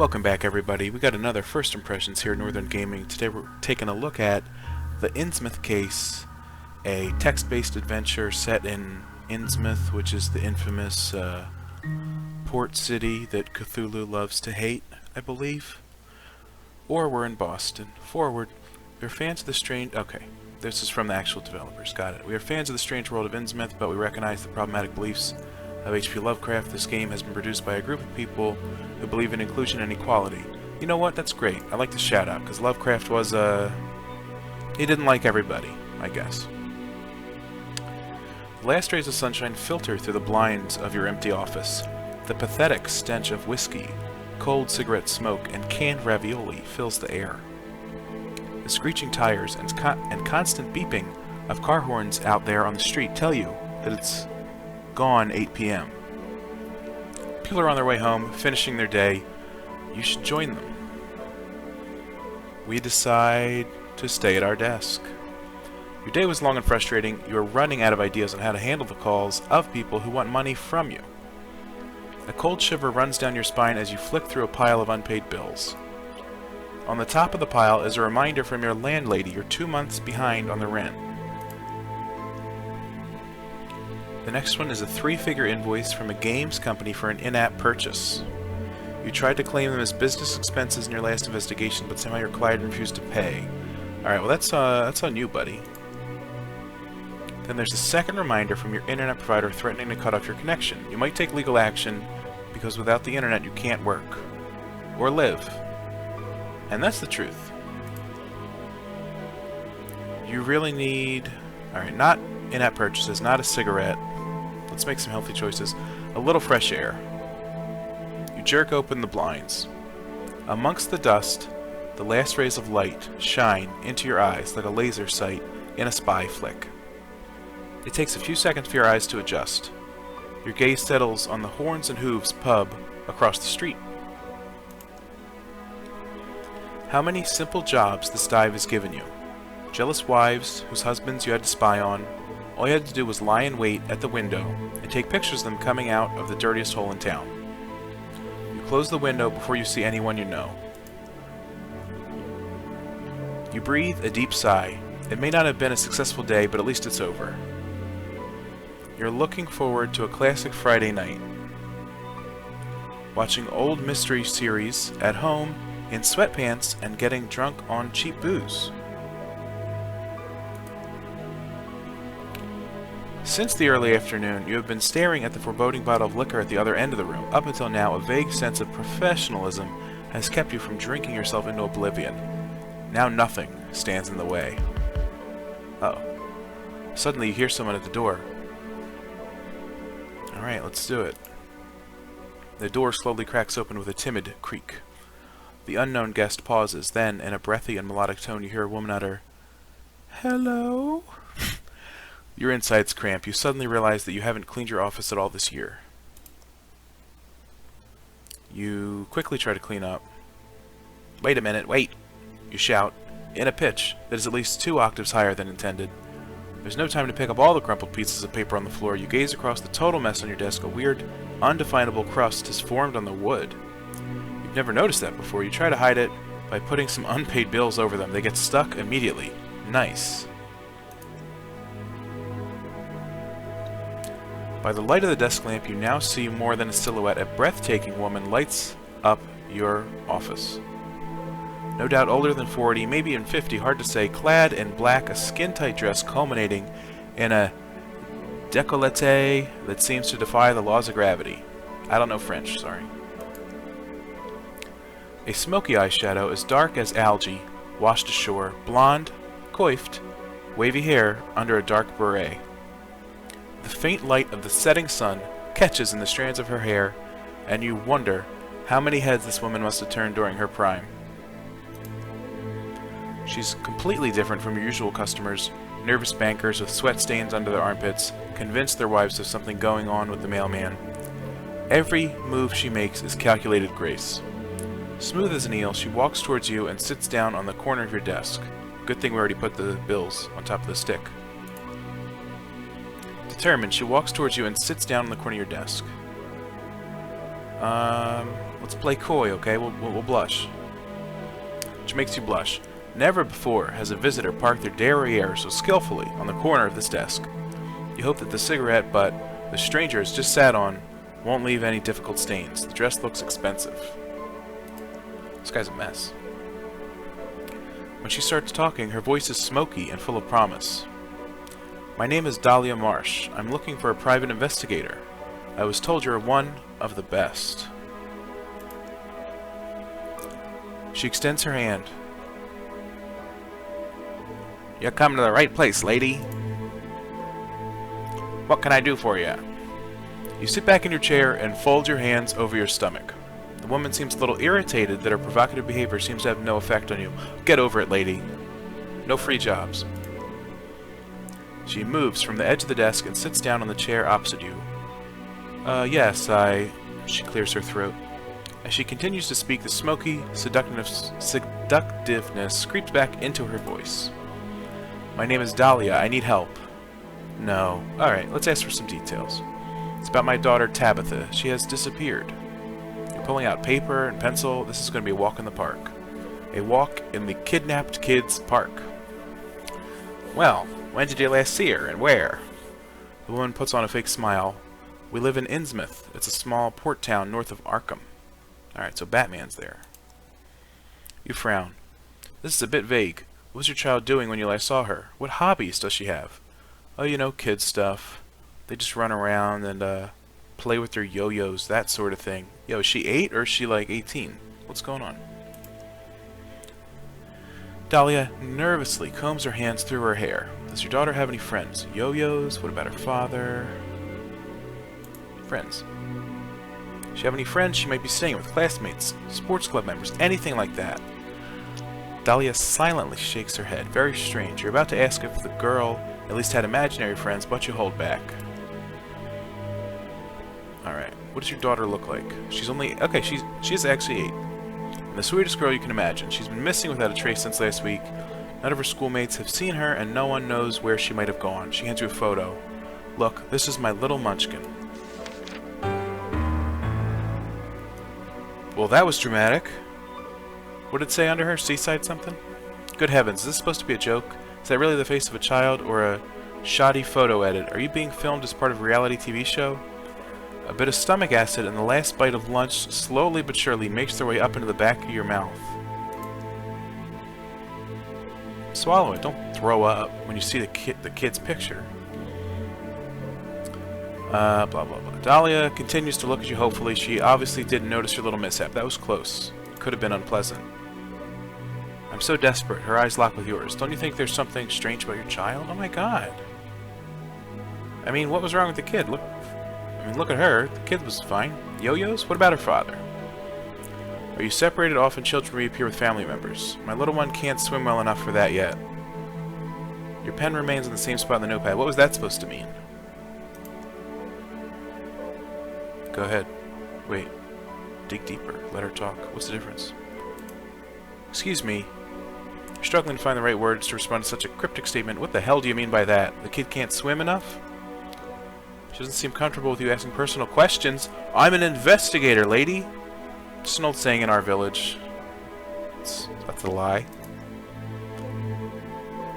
Welcome back, everybody. We got another First Impressions here at Northern Gaming. Today we're taking a look at the Innsmouth Case, a text-based adventure set in Innsmouth, which is the infamous port city that Cthulhu loves to hate, I believe. Or we're in Boston. Forward. We're fans of the strange... Okay, this is from the actual developers. Got it. We are fans of the strange world of Innsmouth, but we recognize the problematic beliefs of H.P. Lovecraft. This game has been produced by a group of people who believe in inclusion and equality. You know what? That's great. I like to shout out, because Lovecraft was, he didn't like everybody, I guess. The last rays of sunshine filter through the blinds of your empty office. The pathetic stench of whiskey, cold cigarette smoke, and canned ravioli fills the air. The screeching tires and constant beeping of car horns out there on the street tell you that it's gone 8 p.m. People are on their way home, finishing their day. You should join them. We decide to stay at our desk. Your day was long and frustrating. You are running out of ideas on how to handle the calls of people who want money from you. A cold shiver runs down your spine as you flick through a pile of unpaid bills. On the top of the pile is a reminder from your landlady you're 2 months behind on the rent. The next one is a 3-figure invoice from a games company for an in-app purchase. You tried to claim them as business expenses in your last investigation, but somehow your client refused to pay. Alright, well that's on you, buddy. Then there's a second reminder from your internet provider threatening to cut off your connection. You might take legal action, because without the internet you can't work. Or live. And that's the truth. You really need... Alright, not in-app purchases, not a cigarette. Let's make some healthy choices. A little fresh air. You jerk open the blinds. Amongst the dust, the last rays of light shine into your eyes like a laser sight in a spy flick. It takes a few seconds for your eyes to adjust. Your gaze settles on the Horns and Hooves pub across the street. How many simple jobs this dive has given you. Jealous wives whose husbands you had to spy on. All you had to do was lie in wait at the window and take pictures of them coming out of the dirtiest hole in town. You close the window before you see anyone you know. You breathe a deep sigh. It may not have been a successful day, but at least it's over. You're looking forward to a classic Friday night. Watching old mystery series at home in sweatpants and getting drunk on cheap booze. Since the early afternoon, you have been staring at the foreboding bottle of liquor at the other end of the room. Up until now, a vague sense of professionalism has kept you from drinking yourself into oblivion. Now nothing stands in the way. Uh-oh. Suddenly you hear someone at the door. Alright, let's do it. The door slowly cracks open with a timid creak. The unknown guest pauses, then, in a breathy and melodic tone, you hear a woman utter, "Hello?" Your insides cramp. You suddenly realize that you haven't cleaned your office at all this year. You quickly try to clean up. "Wait a minute, wait!" you shout, in a pitch that is at least 2 octaves higher than intended. There's no time to pick up all the crumpled pieces of paper on the floor. You gaze across the total mess on your desk. A weird, undefinable crust has formed on the wood. You've never noticed that before. You try to hide it by putting some unpaid bills over them. They get stuck immediately. Nice. By the light of the desk lamp, you now see more than a silhouette. A breathtaking woman lights up your office. No doubt older than 40, maybe even 50, hard to say, clad in black, a skin-tight dress culminating in a décolleté that seems to defy the laws of gravity. I don't know French, sorry. A smoky eyeshadow as dark as algae, washed ashore, blonde, coiffed, wavy hair under a dark beret. The faint light of the setting sun catches in the strands of her hair, and you wonder how many heads this woman must have turned during her prime. She's completely different from your usual customers, nervous bankers with sweat stains under their armpits, convinced their wives of something going on with the mailman. Every move she makes is calculated grace. Smooth as an eel, she walks towards you and sits down on the corner of your desk. Good thing we already put the bills on top of the stick. Determined, she walks towards you and sits down on the corner of your desk. Let's play coy, okay? We'll blush. Which makes you blush. Never before has a visitor parked their derriere so skillfully on the corner of this desk. You hope that the cigarette butt the stranger has just sat on won't leave any difficult stains. The dress looks expensive. This guy's a mess. When she starts talking, her voice is smoky and full of promise. My name is Tabitha Marsh. I'm looking for a private investigator. I was told you're one of the best. She extends her hand. You come to the right place, lady. What can I do for you? You sit back in your chair and fold your hands over your stomach. The woman seems a little irritated that her provocative behavior seems to have no effect on you. Get over it, lady. No free jobs. She moves from the edge of the desk and sits down on the chair opposite you. Yes, She clears her throat. As she continues to speak, the smoky seductiveness creeps back into her voice. My name is Dahlia. I need help. No. Alright, let's ask for some details. It's about my daughter, Tabitha. She has disappeared. You're pulling out paper and pencil. This is going to be a walk in the park. A walk in the kidnapped kids' park. Well, when did you last see her, and where? The woman puts on a fake smile. We live in Innsmouth. It's a small port town north of Arkham. Alright, so Batman's there. You frown. This is a bit vague. What was your child doing when you last saw her? What hobbies does she have? Oh, you know, kid stuff. They just run around and play with their yo-yos, that sort of thing. Yo, is she 8 or is she like 18? What's going on? Dahlia nervously combs her hands through her hair. Does your daughter have any friends? Yo-yos? What about her father? Friends. Does she have any friends she might be staying with? Classmates? Sports club members? Anything like that? Dahlia silently shakes her head. Very strange. You're about to ask if the girl at least had imaginary friends, but you hold back. Alright. What does your daughter look like? She's only... Okay, she's actually 8. And the sweetest girl you can imagine. She's been missing without a trace since last week. None of her schoolmates have seen her, and no one knows where she might have gone. She hands you a photo. Look, this is my little munchkin. Well, that was dramatic. What did it say under her? Seaside something? Good heavens, is this supposed to be a joke? Is that really the face of a child, or a shoddy photo edit? Are you being filmed as part of a reality TV show? A bit of stomach acid and the last bite of lunch slowly but surely makes their way up into the back of your mouth. Swallow it, don't throw up when you see the kid's picture. Blah blah blah. Dahlia continues to look at you hopefully. She obviously didn't notice your little mishap. That was close. Could have been unpleasant. I'm so desperate. Her eyes lock with yours. Don't you think there's something strange about your child? Oh my god. I mean, what was wrong with the kid? Look at her. The kid was fine. Yo-yos? What about her father? Are you separated? Often children reappear with family members. My little one can't swim well enough for that yet. Your pen remains in the same spot in the notepad. What was that supposed to mean? Go ahead. Wait. Dig deeper. Let her talk. What's the difference? Excuse me. You're struggling to find the right words to respond to such a cryptic statement. What the hell do you mean by that? The kid can't swim enough? She doesn't seem comfortable with you asking personal questions. I'm an investigator, lady. Just an old saying in our village. That's a lie.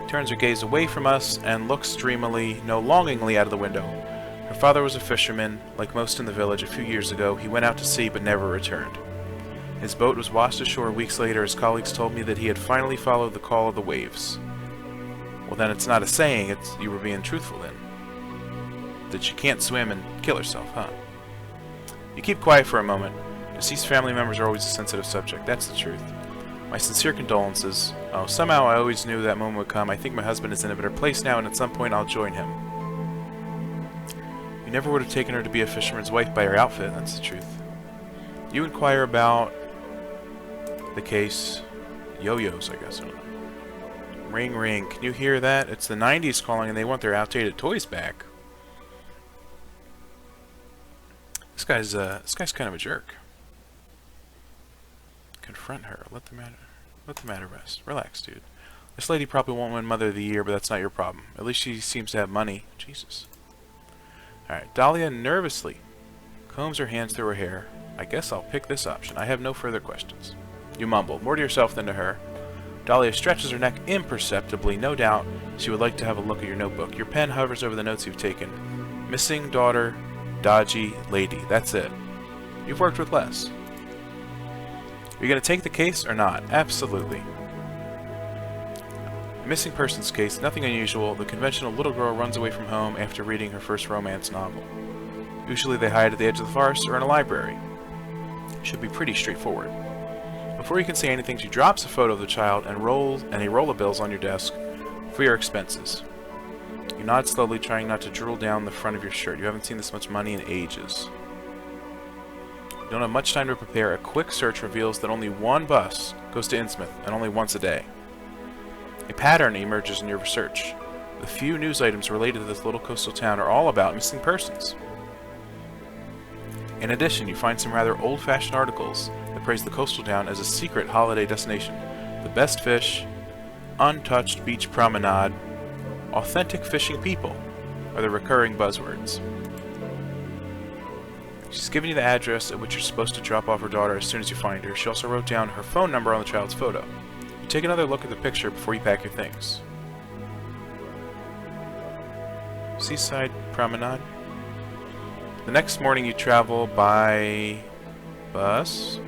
Turns her gaze away from us and looks dreamily, no, longingly out of the window. Her father was a fisherman. Like most in the village, a few years ago, he went out to sea but never returned. His boat was washed ashore weeks later. His colleagues told me that he had finally followed the call of the waves. Well, then it's not a saying, it's you were being truthful then. That she can't swim and kill herself, huh? You keep quiet for a moment. Deceased family members are always a sensitive subject. That's the truth. My sincere condolences. Oh, somehow I always knew that moment would come. I think my husband is in a better place now, and at some point I'll join him. You never would have taken her to be a fisherman's wife by her outfit. That's the truth. You inquire about the case. Yo-yos, I guess. Ring, ring. Can you hear that? It's the 90s calling, and they want their outdated toys back. This guy's kind of a jerk. Confront her. Let the matter rest. Relax, dude. This lady probably won't win Mother of the Year, but that's not your problem. At least she seems to have money. Jesus. Alright, Dahlia nervously Combs her hands through her hair. I guess I'll pick this option. I have no further questions. You mumble, more to yourself than to her. Dahlia stretches her neck imperceptibly. No doubt she would like to have a look at your notebook. Your pen hovers over the notes you've taken. Missing daughter, dodgy lady. That's it. You've worked with less. Are you going to take the case or not? Absolutely. A missing persons case, nothing unusual. The conventional little girl runs away from home after reading her first romance novel. Usually they hide at the edge of the forest or in a library. Should be pretty straightforward. Before you can say anything, she drops a photo of the child and a roll of bills on your desk for your expenses. You nod slowly, trying not to drool down the front of your shirt. You haven't seen this much money in ages. You don't have much time to prepare. A quick search reveals that only one bus goes to Innsmouth, and only once a day. A pattern emerges in your research. The few news items related to this little coastal town are all about missing persons. In addition, you find some rather old-fashioned articles that praise the coastal town as a secret holiday destination. The best fish, untouched beach promenade, authentic fishing people are the recurring buzzwords. She's given you the address at which you're supposed to drop off her daughter as soon as you find her. She also wrote down her phone number on the child's photo. You take another look at the picture before you pack your things. Seaside promenade. The next morning you travel by bus.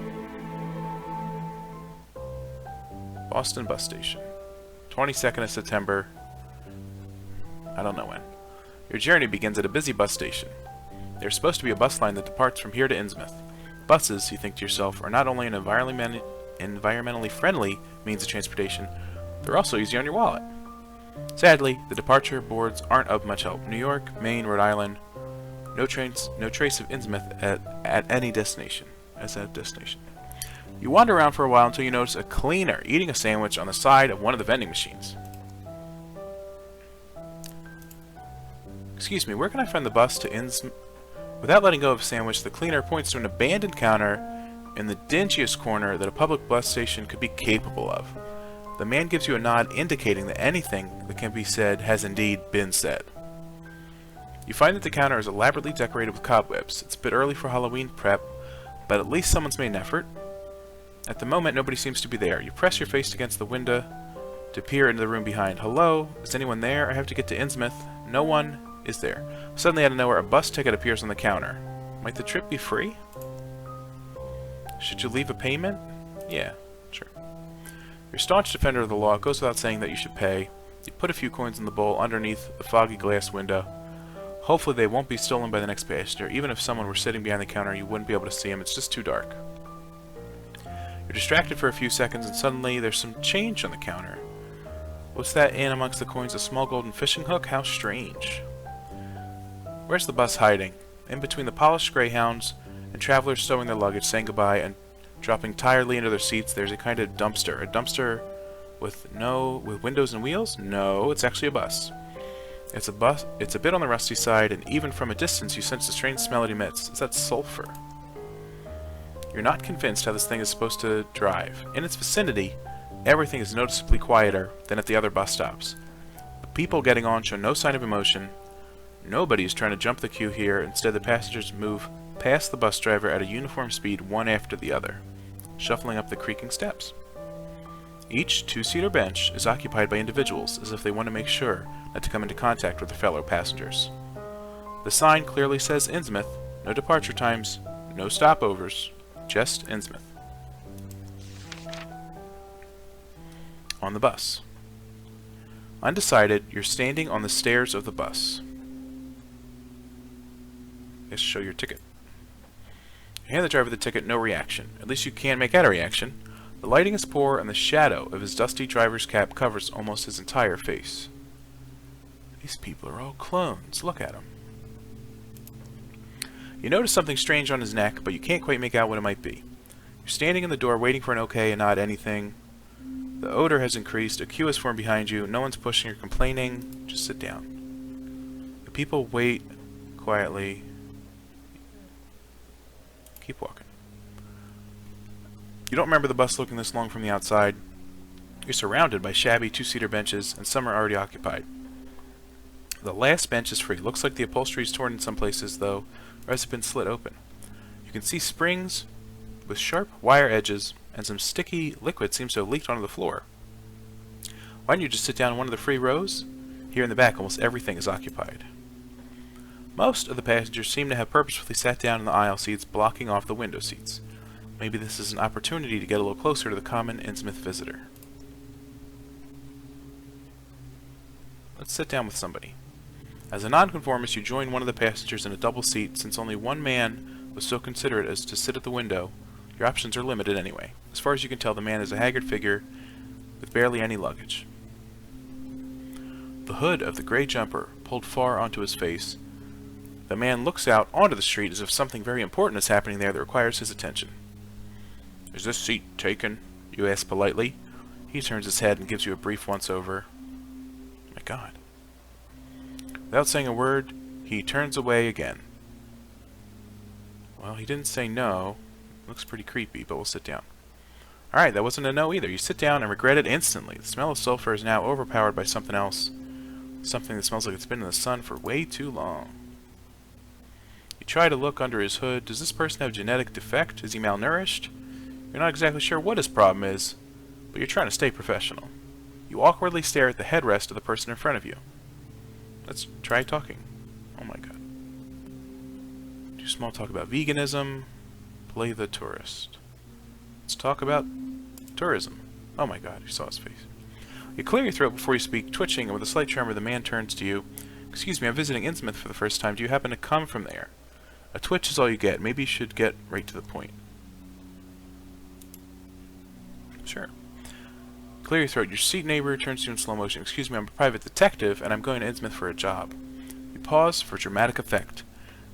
Boston bus station. 22nd of September. I don't know when. Your journey begins at a busy bus station. There's supposed to be a bus line that departs from here to Innsmouth. Buses, you think to yourself, are not only an environmentally friendly means of transportation, they're also easy on your wallet. Sadly, the departure boards aren't of much help. New York, Maine, Rhode Island, no trace of Innsmouth at any destination. You wander around for a while until you notice a cleaner eating a sandwich on the side of one of the vending machines. Excuse me, where can I find the bus to Innsmouth? Without letting go of a sandwich, the cleaner points to an abandoned counter in the dingiest corner that a public bus station could be capable of. The man gives you a nod indicating that anything that can be said has indeed been said. You find that the counter is elaborately decorated with cobwebs. It's a bit early for Halloween prep, but at least someone's made an effort. At the moment, nobody seems to be there. You press your face against the window to peer into the room behind. Hello? Is anyone there? I have to get to Innsmouth. No one is there. Suddenly, out of nowhere, a bus ticket appears on the counter. Might the trip be free? Should you leave a payment? Yeah, sure. You're a staunch defender of the law. It goes without saying that you should pay. You put a few coins in the bowl underneath the foggy glass window. Hopefully they won't be stolen by the next passenger. Even if someone were sitting behind the counter, you wouldn't be able to see him. It's just too dark. You're distracted for a few seconds, and suddenly there's some change on the counter. What's that in amongst the coins? A small golden fishing hook? How strange. Where's the bus hiding? In between the polished greyhounds and travelers stowing their luggage, saying goodbye, and dropping tiredly into their seats, there's a kind of dumpster. A dumpster with windows and wheels? No, it's actually a bus. It's a bit on the rusty side, and even from a distance you sense the strange smell it emits. Is that sulfur? You're not convinced how this thing is supposed to drive. In its vicinity, everything is noticeably quieter than at the other bus stops. The people getting on show no sign of emotion. Nobody is trying to jump the queue here. Instead, the passengers move past the bus driver at a uniform speed, one after the other, shuffling up the creaking steps. Each two-seater bench is occupied by individuals, as if they want to make sure not to come into contact with their fellow passengers. The sign clearly says Innsmouth, no departure times, no stopovers, just Innsmouth. On the bus. Undecided, you're standing on the stairs of the bus. Yes, show your ticket. You hand the driver the ticket, no reaction. At least you can make out a reaction. The lighting is poor, and the shadow of his dusty driver's cap covers almost his entire face. These people are all clones. Look at them. You notice something strange on his neck, but you can't quite make out what it might be. You're standing in the door waiting for an okay and not anything. The odor has increased. A queue is formed behind you. No one's pushing or complaining. Just sit down. The people wait quietly. Keep walking. You don't remember the bus looking this long from the outside. You're surrounded by shabby two-seater benches, and some are already occupied. The last bench is free. Looks like the upholstery is torn in some places, though, or has been slit open. You can see springs with sharp wire edges, and some sticky liquid seems to have leaked onto the floor. Why don't you just sit down in one of the free rows? Here in the back, almost everything is occupied. Most of the passengers seem to have purposefully sat down in the aisle seats, blocking off the window seats. Maybe this is an opportunity to get a little closer to the common Innsmouth visitor. Let's sit down with somebody. As a nonconformist, you join one of the passengers in a double seat. Since only one man was so considerate as to sit at the window, your options are limited anyway. As far as you can tell, the man is a haggard figure with barely any luggage. The hood of the gray jumper pulled far onto his face. The man looks out onto the street as if something very important is happening there that requires his attention. "Is this seat taken?" you ask politely. He turns his head and gives you a brief once-over. My God. Without saying a word, he turns away again. Well, he didn't say no. Looks pretty creepy, but we'll sit down. Alright, that wasn't a no either. You sit down and regret it instantly. The smell of sulfur is now overpowered by something else. Something that smells like it's been in the sun for way too long. You try to look under his hood. Does this person have a genetic defect? Is he malnourished? You're not exactly sure what his problem is, but you're trying to stay professional. You awkwardly stare at the headrest of the person in front of you. Let's try talking. Oh my God. Do small talk about veganism. Play the tourist. Let's talk about tourism. Oh my God, you saw his face. You clear your throat before you speak, twitching, and with a slight tremor the man turns to you. "Excuse me, I'm visiting Innsmouth for the first time. Do you happen to come from there?" A twitch is all you get. Maybe you should get right to the point. Sure. Clear your throat. Your seat neighbor turns to you in slow motion. "Excuse me, I'm a private detective, and I'm going to Innsmouth for a job." You pause for dramatic effect.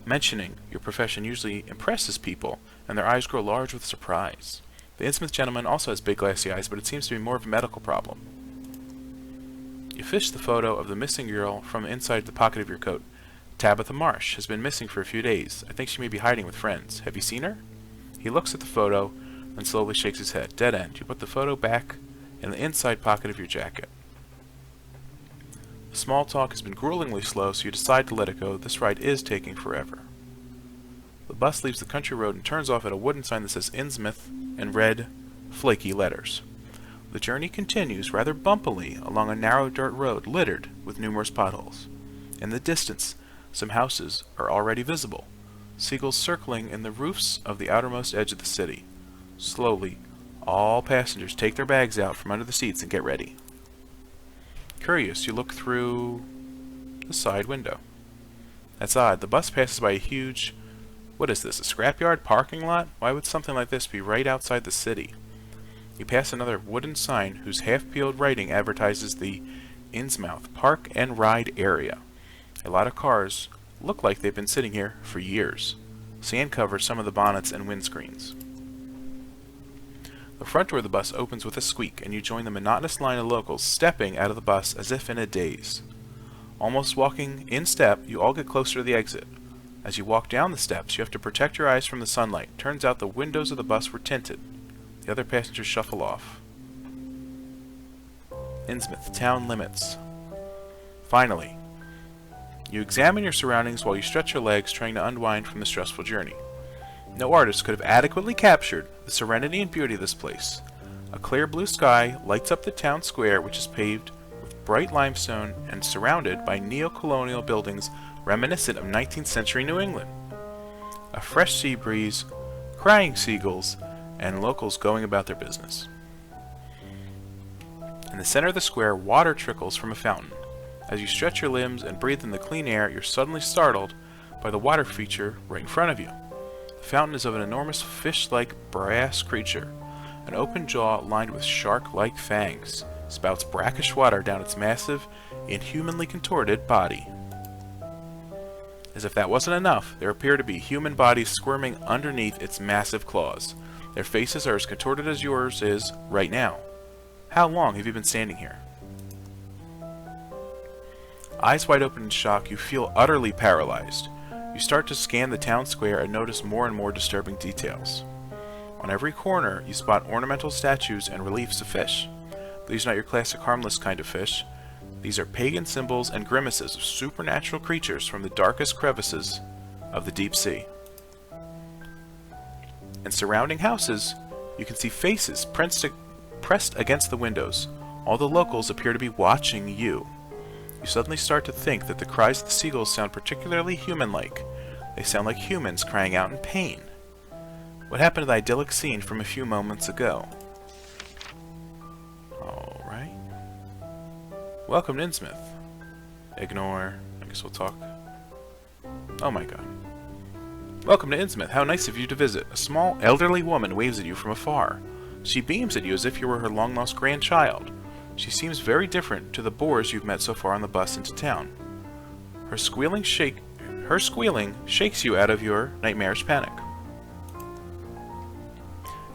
Mentioning your profession usually impresses people, and their eyes grow large with surprise. The Innsmouth gentleman also has big glassy eyes, but it seems to be more of a medical problem. You fish the photo of the missing girl from inside the pocket of your coat. "Tabitha Marsh has been missing for a few days. I think she may be hiding with friends. Have you seen her?" He looks at the photo and slowly shakes his head. Dead end. You put the photo back in the inside pocket of your jacket. The small talk has been gruelingly slow, so you decide to let it go. This ride is taking forever. The bus leaves the country road and turns off at a wooden sign that says Innsmouth in red, flaky letters. The journey continues rather bumpily along a narrow dirt road littered with numerous potholes. In the distance, some houses are already visible, seagulls circling in the roofs of the outermost edge of the city. Slowly, all passengers take their bags out from under the seats and get ready. Curious, you look through the side window. That's odd. The bus passes by a huge... What is this, a scrapyard parking lot? Why would something like this be right outside the city? You pass another wooden sign whose half-peeled writing advertises the Innsmouth Park and Ride area. A lot of cars look like they've been sitting here for years. Sand covers some of the bonnets and windscreens. The front door of the bus opens with a squeak, and you join the monotonous line of locals stepping out of the bus as if in a daze. Almost walking in step, you all get closer to the exit. As you walk down the steps, you have to protect your eyes from the sunlight. Turns out the windows of the bus were tinted. The other passengers shuffle off. Innsmouth, town limits. Finally, you examine your surroundings while you stretch your legs, trying to unwind from the stressful journey. No artist could have adequately captured the serenity and beauty of this place. A clear blue sky lights up the town square, which is paved with bright limestone and surrounded by neo-colonial buildings reminiscent of 19th century New England. A fresh sea breeze, crying seagulls, and locals going about their business. In the center of the square, water trickles from a fountain. As you stretch your limbs and breathe in the clean air, you're suddenly startled by the water feature right in front of you. The fountain is of an enormous fish-like brass creature. An open jaw lined with shark-like fangs spouts brackish water down its massive, inhumanly contorted body. As if that wasn't enough, there appear to be human bodies squirming underneath its massive claws. Their faces are as contorted as yours is right now. How long have you been standing here? Eyes wide open in shock, you feel utterly paralyzed. You start to scan the town square and notice more and more disturbing details. On every corner, you spot ornamental statues and reliefs of fish. But these are not your classic harmless kind of fish. These are pagan symbols and grimaces of supernatural creatures from the darkest crevices of the deep sea. and surrounding houses, you can see faces pressed against the windows. All the locals appear to be watching you. You suddenly start to think that the cries of the seagulls sound particularly human-like. They sound like humans crying out in pain. What happened to the idyllic scene from a few moments ago? Alright. Welcome to Innsmouth. Ignore. I guess we'll talk. Oh my god. Welcome to Innsmouth. How nice of you to visit. A small, elderly woman waves at you from afar. She beams at you as if you were her long-lost grandchild. She seems very different to the boors you've met so far on the bus into town. Her squealing shakes you out of your nightmarish panic.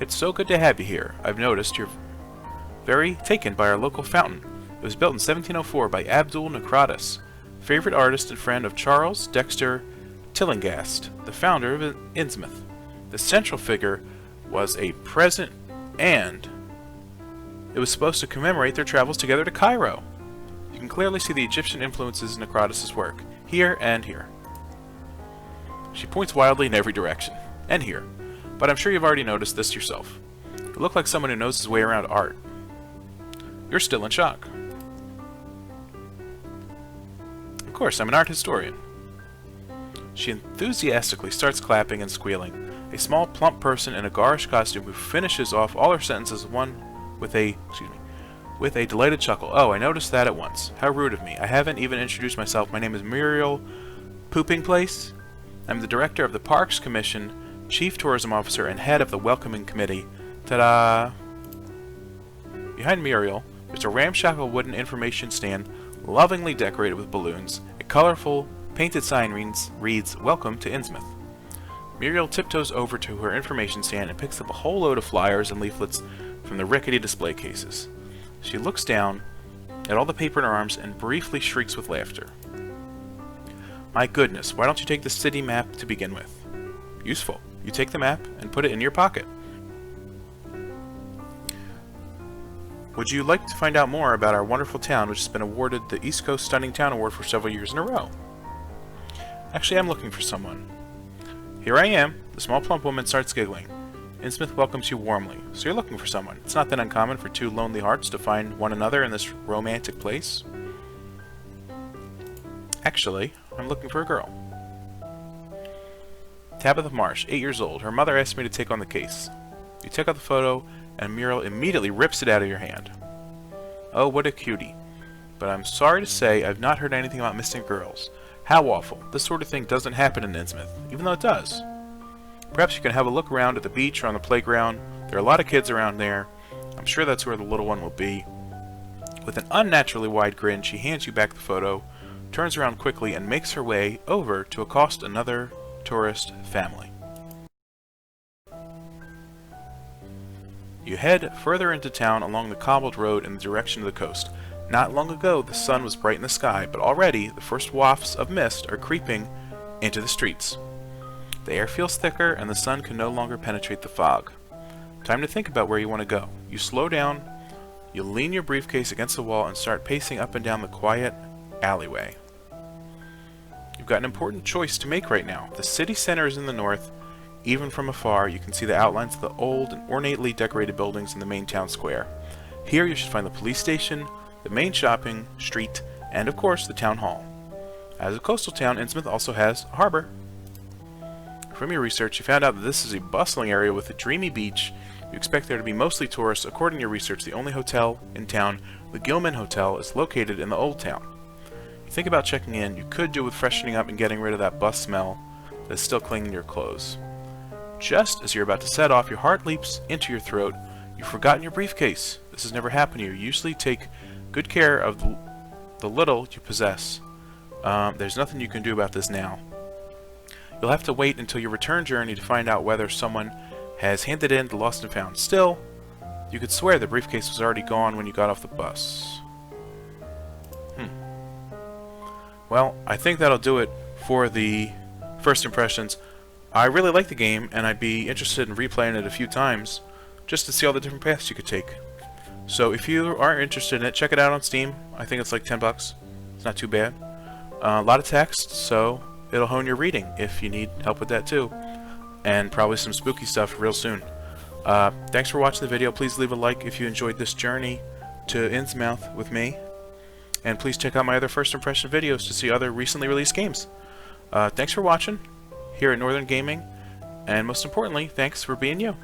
It's so good to have you here. I've noticed you're very taken by our local fountain. It was built in 1704 by Abdul Necratus, favorite artist and friend of Charles Dexter Tillinghast, the founder of Innsmouth. The central figure was a present, and it was supposed to commemorate their travels together to Cairo. You can clearly see the Egyptian influences in Necratus' work, here and here. She points wildly in every direction, and here, but I'm sure you've already noticed this yourself. You look like someone who knows his way around art. You're still in shock. Of course, I'm an art historian. She enthusiastically starts clapping and squealing. A small, plump person in a garish costume who finishes off all her sentences with a delighted chuckle. Oh, I noticed that at once. How rude of me. I haven't even introduced myself. My name is Muriel Pooping Place. I'm the director of the Parks Commission, chief tourism officer, and head of the welcoming committee. Ta-da! Behind Muriel, there's a ramshackle wooden information stand lovingly decorated with balloons. A colorful painted sign reads, "Welcome to Innsmouth." Muriel tiptoes over to her information stand and picks up a whole load of flyers and leaflets from the rickety display cases. She looks down at all the paper in her arms and briefly shrieks with laughter. My goodness, why don't you take the city map to begin with? Useful. You take the map and put it in your pocket. Would you like to find out more about our wonderful town, which has been awarded the East Coast Stunning Town Award for several years in a row? Actually, I'm looking for someone. Here I am. The small plump woman starts giggling. Innsmouth welcomes you warmly. So you're looking for someone. It's not that uncommon for two lonely hearts to find one another in this romantic place. Actually, I'm looking for a girl. Tabitha Marsh, 8 years old. Her mother asked me to take on the case. You take out the photo, and Muriel immediately rips it out of your hand. Oh, what a cutie. But I'm sorry to say I've not heard anything about missing girls. How awful. This sort of thing doesn't happen in Innsmouth, even though it does. Perhaps you can have a look around at the beach or on the playground. There are a lot of kids around there. I'm sure that's where the little one will be. With an unnaturally wide grin, she hands you back the photo, turns around quickly, and makes her way over to accost another tourist family. You head further into town along the cobbled road in the direction of the coast. Not long ago, the sun was bright in the sky, but already the first wafts of mist are creeping into the streets. The air feels thicker, and the sun can no longer penetrate the fog. Time to think about where you want to go. You slow down, you lean your briefcase against the wall, and start pacing up and down the quiet alleyway. You've got an important choice to make right now. The city center is in the north. Even from afar, you can see the outlines of the old and ornately decorated buildings in the main town square. Here you should find the police station, the main shopping street, and of course the town hall. As a coastal town, Innsmouth also has a harbor. From your research, you found out that this is a bustling area with a dreamy beach. You expect there to be mostly tourists. According to your research, the only hotel in town, the Gilman Hotel, is located in the old town. You think about checking in. You could do with freshening up and getting rid of that bus smell that is still clinging to your clothes. Just as you're about to set off, your heart leaps into your throat. You've forgotten your briefcase. This has never happened to you. You usually take good care of the little you possess. There's nothing you can do about this now. You'll have to wait until your return journey to find out whether someone has handed in the lost and found. Still, you could swear the briefcase was already gone when you got off the bus. Well, I think that'll do it for the first impressions. I really like the game, and I'd be interested in replaying it a few times just to see all the different paths you could take. So if you are interested in it, check it out on Steam. I think it's like $10. It's not too bad. A lot of text, so it'll hone your reading if you need help with that too. and probably some spooky stuff real soon. Thanks for watching the video. Please leave a like if you enjoyed this journey to Innsmouth with me. And please check out my other first impression videos to see other recently released games. Thanks for watching here at Northern Gaming. And most importantly, thanks for being you.